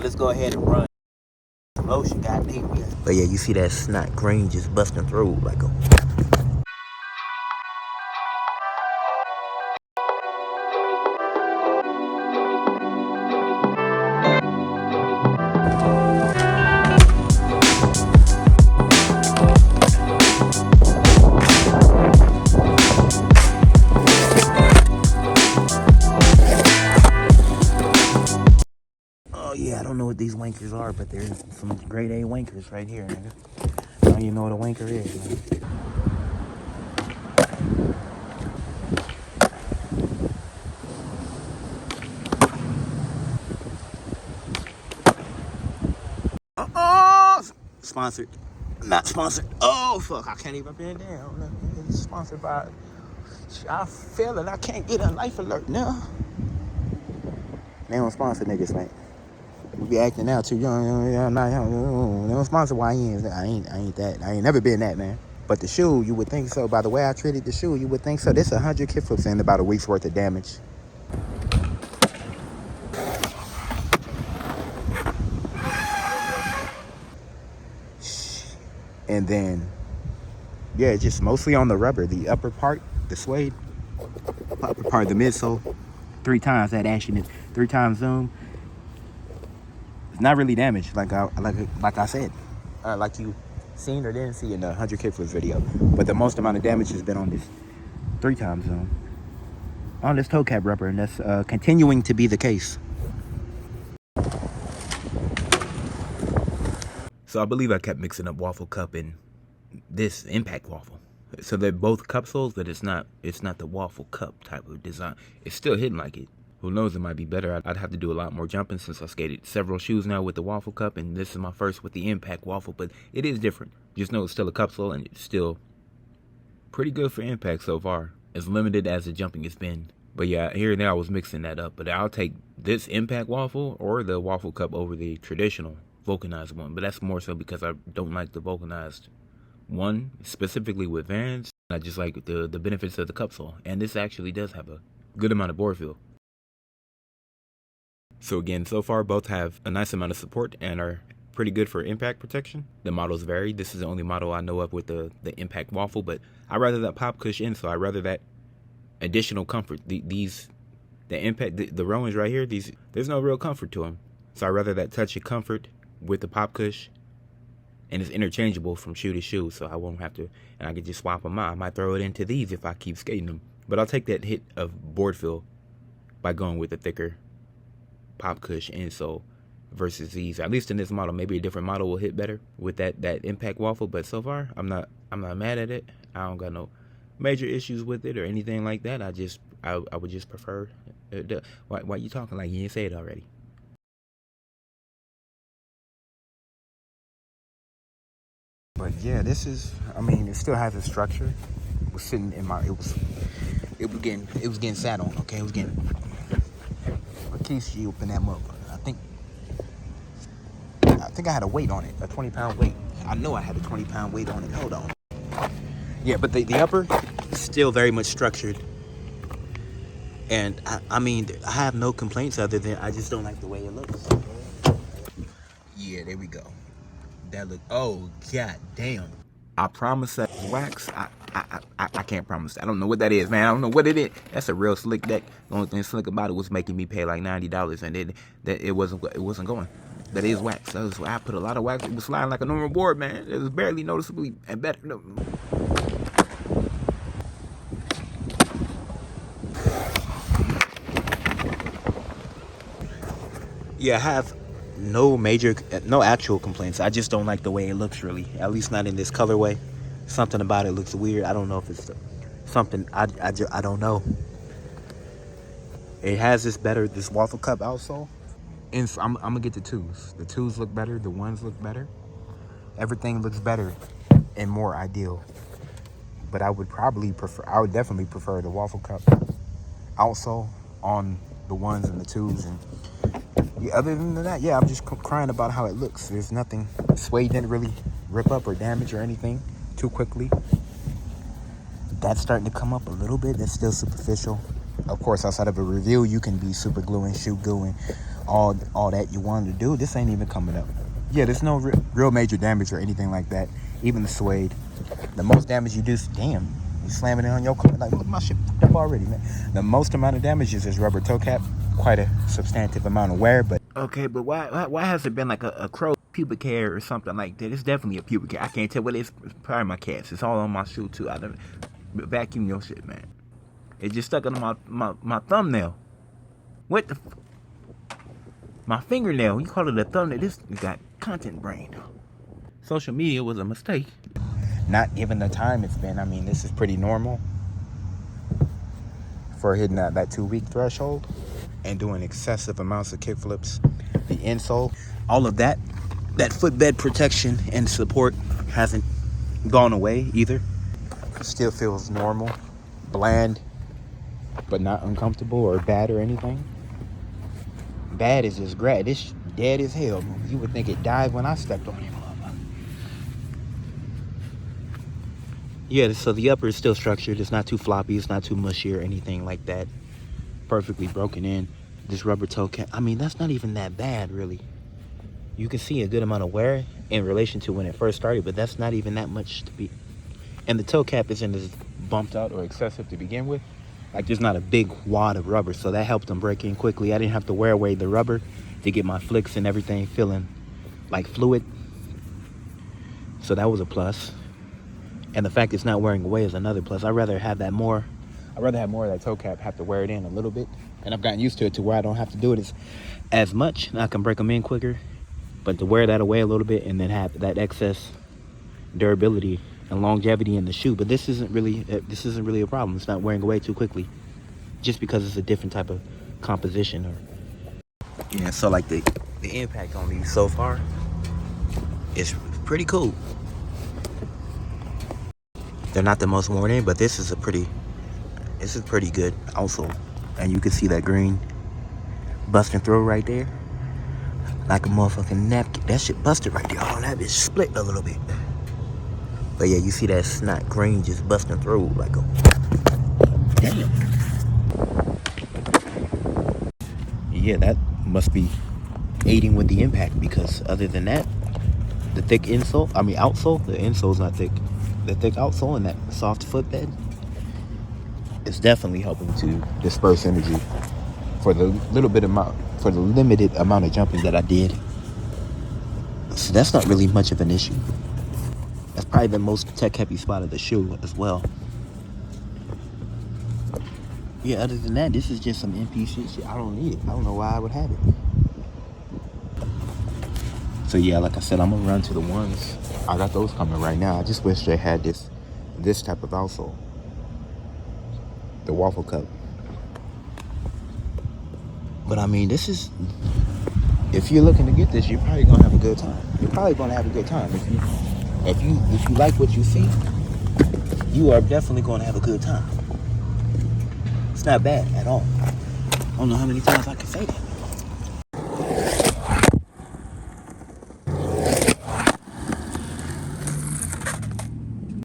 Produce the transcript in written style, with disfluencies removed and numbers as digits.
So let's go ahead and run some lotion, goddamn. But yeah, you see that snot green just busting through like a... Oh yeah, I don't know what these wankers are, but there's some grade A wankers right here, nigga. Now you know what a wanker is, man. Sponsored. Not sponsored. Oh, fuck. I can't even bend down. It's sponsored by... I feel it. I can't get a life alert now. They don't sponsor niggas, man. We be acting out too young. I'm not young. They don't sponsor YNs. I ain't that. I ain't never been that, man. But the shoe, you would think so. By the way I treated the shoe, you would think so. This 100 kickflips and about a week's worth of damage. And then, yeah, just mostly on the rubber. The upper part, the suede, upper part of the midsole. 3 times that action is 3 times zoom. It's not really damaged, like I said, like you seen or didn't see in the 100 kickflips video. But the most amount of damage has been on this 3 times zoom, on this toe cap rubber, and that's continuing to be the case. So I believe I kept mixing up Waffle Cup and this Impact Waffle. So they're both cup soles, but it's not the Waffle Cup type of design. It's still hitting like it. Who knows, it might be better. I'd have to do a lot more jumping since I skated several shoes now with the Waffle Cup, and this is my first with the Impact Waffle, but it is different. Just know it's still a cup sole, and it's still pretty good for impact so far, as limited as the jumping has been. But yeah, here and there I was mixing that up, but I'll take this Impact Waffle or the Waffle Cup over the traditional vulcanized one, but that's more so because I don't like the vulcanized one, specifically with Vans. I just like the benefits of the cup sole, and this actually does have a good amount of board feel. So again, so far both have a nice amount of support and are pretty good for impact protection. The models vary. This is the only model I know of with the Impact Waffle, but I rather that pop cush insole. I rather that additional comfort. The Impact, the Rowans right here, there's no real comfort to them. So I rather that touch of comfort with the pop cush, and it's interchangeable from shoe to shoe, so I won't have to, and I can just swap them out. I might throw it into these if I keep skating them, but I'll take that hit of board feel by going with the thicker pop cush insole versus these. At least in this model, maybe a different model will hit better with that Impact Waffle, but so far I'm not mad at it. I don't got no major issues with it or anything like that. I would just prefer why you talking like you didn't say it already? But yeah, this is, I mean, it still has a structure. It was sitting in my, it was getting sat on, okay? It was getting, my keys, she opened that motherfucker. I think I had a weight on it, a 20-pound weight. I know I had a 20-pound weight on it. Hold on. Yeah, but the upper is still very much structured. And I mean, I have no complaints other than I just don't like the way it looks. Yeah, there we go. That look, oh god damn. I promise that wax. I can't promise that. I don't know what that is, man. I don't know what it is. That's a real slick deck. The only thing slick about it was making me pay like $90, and it wasn't going. That is wax. I put a lot of wax. It was sliding like a normal board, man. It was barely noticeably and better. No. Yeah, I have no actual complaints. I just don't like the way it looks, really. At least not in this colorway. Something about it looks weird. I don't know if it's something. I don't know. It has this Waffle Cup outsole. And I'm gonna get the twos. The twos look better. The ones look better. Everything looks better and more ideal. But I would definitely prefer the Waffle Cup outsole on the ones and the twos. And yeah, other than that, yeah, I'm just crying about how it looks. There's nothing. Suede didn't really rip up or damage or anything too quickly. That's starting to come up a little bit. That's still superficial. Of course, outside of a review, you can be super gluing, shoot gluing, all that you wanted to do. This ain't even coming up. Yeah, there's no real major damage or anything like that. Even the suede. The most damage you do, damn, you slamming it on your car. Like, look, my shit fucked up already, man. The most amount of damage is this rubber toe cap. Quite a substantive amount of wear, but okay, but why has it been like a crow pubic hair or something like that? It's definitely a pubic hair. I can't tell what it is. It's probably my cats. It's all on my shoe too. I don't vacuum your shit, man. It just stuck on my thumbnail. What the? My fingernail. You call it a thumbnail? This got content brain. Social media was a mistake. Not given the time it's been. I mean, this is pretty normal for hitting that 2-week threshold and doing excessive amounts of kickflips. The insole, all of that footbed protection and support hasn't gone away either. Still feels normal, bland, but not uncomfortable or bad or anything. Bad is just grad. This dead as hell. You would think it died when I stepped on it. Yeah, so the upper is still structured. It's not too floppy. It's not too mushy or anything like that. Perfectly broken in. This rubber toe cap, I mean, that's not even that bad, really. You can see a good amount of wear in relation to when it first started, but that's not even that much to be. And the toe cap isn't as bumped out or excessive to begin with. Like, there's not a big wad of rubber, so that helped them break in quickly. I didn't have to wear away the rubber to get my flicks and everything feeling like fluid. So that was a plus. And the fact it's not wearing away is another plus. I'd rather have more of that toe cap, have to wear it in a little bit. And I've gotten used to it to where I don't have to do it as much. I can break them in quicker. But to wear that away a little bit and then have that excess durability and longevity in the shoe. But this isn't really a problem. It's not wearing away too quickly. Just because it's a different type of composition. Yeah, so like the impact on these so far is pretty cool. They're not the most worn in, but this is pretty good also. And you can see that green busting through right there. Like a motherfucking napkin. That shit busted right there. Oh, that bitch split a little bit. But yeah, you see that snot green just busting through like a... Damn. Yeah, that must be aiding with the impact, because other than that, the thick outsole, the insole's not thick. The thick outsole and that soft footbed is definitely helping to disperse energy for the limited amount of jumping that I did. So that's not really much of an issue. That's probably the most tech heavy spot of the shoe as well. Yeah, other than that, this is just some NPC shit. I don't need it. I don't know why I would have it. So yeah, like I said, I'm gonna run to the ones. I got those coming right now. I just wish they had this type of outsole. The Waffle cup. But I mean, this is, if you're looking to get this, you're probably gonna have a good time. If you like what you see, you are definitely gonna have a good time. It's not bad at all. I don't know how many times I can say that.